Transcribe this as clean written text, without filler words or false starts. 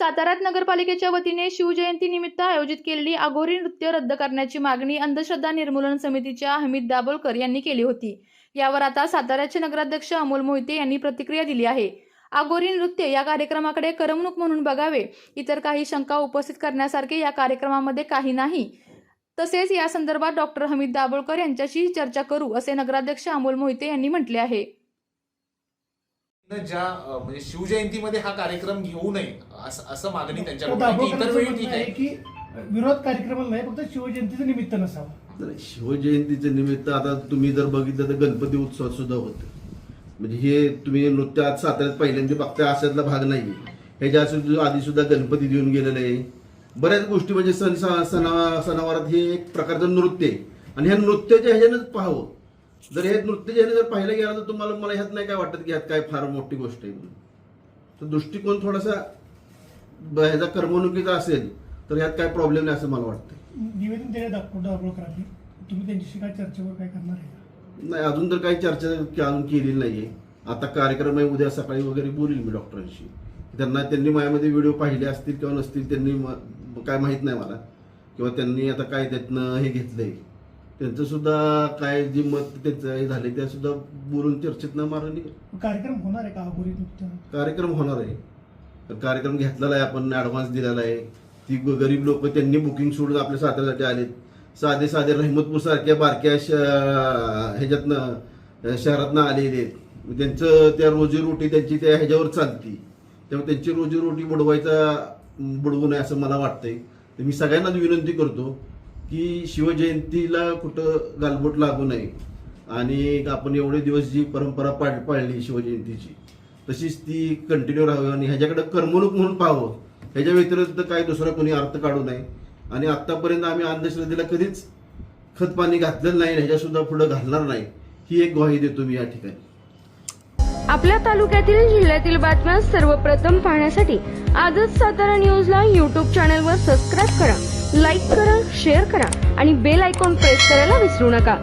साताऱ्यात नगरपालिकेच्या वतीने शिवजयंतीनिमित्त आयोजित केलेली अघोरी नृत्य रद्द करण्याची मागणी अंधश्रद्धा निर्मूलन समितीच्या हमीद दाभोलकर यांनी केली होती। यावर आता साताऱ्याचे नगराध्यक्ष अमोल मोहिते यांनी प्रतिक्रिया दिली आहे। अघोरी नृत्य या कार्यक्रमाकडे करमणूक म्हणून बघावे, इतर काही शंका उपस्थित करण्यासारखे या कार्यक्रमामध्ये काही नाही। तसेच या संदर्भात डॉक्टर हमीद दाभोलकर यांच्याशी चर्चा करू असे नगराध्यक्ष अमोल मोहिते यांनी म्हटले आहे। ज्या म्हणजे शिवजयंतीमध्ये हा कार्यक्रम घेऊ नये असं मागणी त्यांच्याकडून इतर वेळी ठीक आहे की विरोध कार्यक्रम नाही, फक्त शिवजयंतीचं निमित्त नसावं। शिवजयंतीचं निमित्त आता तुम्ही जर बघितलं तर गणपती उत्सव सुद्धा होतो, म्हणजे हे तुम्ही नृत्य आज साताऱ्यात पहिल्यांदा बघताय अशातला भाग नाहीये। ह्याच्या आधी सुद्धा गणपती देऊन गेलेले आहे, बऱ्याच गोष्टी म्हणजे सणावारात हे एक प्रकारचं नृत्य आहे आणि ह्या नृत्याच्या ह्याच्यानंच पाहावं। जर हे नृत्याच्या ह्याने जर पाहिलं गेलं तर तुम्हाला मला ह्यात नाही काय वाटत की ह्यात काय फार मोठी गोष्ट आहे म्हणून। तर दृष्टिकोन थोडासा ह्याचा करमणुकीचा असेल तर ह्यात काय प्रॉब्लेम नाही असं मला वाटतं। निवेदन दिले डॉक्टर दाभोलकरांनी, तुम्ही त्यांच्याशी काय चर्चेवर काय करणार आहे? नाही, अजून तर काही चर्चा अजून केलेली नाहीये। आता कार्यक्रम आहे, उद्या सकाळी वगैरे बोलील मी डॉक्टरांशी। त्यांनी माझ्यामध्ये व्हिडिओ पाहिले असतील किंवा नसतील, त्यांनी काय माहीत नाही मला, किंवा त्यांनी आता काय त्यातनं हे घेतलंय, त्यांचं सुद्धा काय जी मत त्यांचं हे झाले त्या सुद्धा बोलून चर्चेत न मारली। कार्यक्रम होणार आहे का अघोरी नृत्य? कार्यक्रम होणार आहे, कार्यक्रम घेतलेला आहे, आपण ऍडव्हान्स दिलेला आहे। ती गरीब लोक त्यांनी बुकिंग सोडून आपल्या साताऱ्यासाठी आलेत। साधे साधे रहिमतपूर सारख्या बारक्या ह्याच्यातनं शहरातनं आलेले आहेत, त्यांचं त्या रोजीरोटी त्यांची त्या ह्याच्यावर चालती, त्यामुळे त्यांची रोजीरोटी बुडवू नये असं मला वाटतंय। तर मी सगळ्यांना विनंती करतो की शिवजयंतीला कुठं गालबोट लागू नये आणि आपण एवढे दिवस जी परंपरा पाळली शिवजयंतीची तशीच ती कंटिन्यू राहावी आणि ह्याच्याकडे करमणूक म्हणून पाहावं, ह्याच्या व्यतिरिक्त काही दुसरा कोणी अर्थ काढू नये। आणि आतापर्यंत आम्ही अंधश्रद्धेला कधीच खतपाणी घातलेलं नाही, ह्याच्या सुद्धा पुढे घालणार नाही, ही एक ग्वाही देतो मी या ठिकाणी। आपल्या तालुक्यातील जिल्ह्यातील बातम्या सर्वप्रथम पाहण्यासाठी आजच सातारा न्यूजला YouTube चॅनलवर सबस्क्राईब करा, लाईक करा, शेअर करा आणि बेल आयकॉन प्रेस करायला विसरू नका।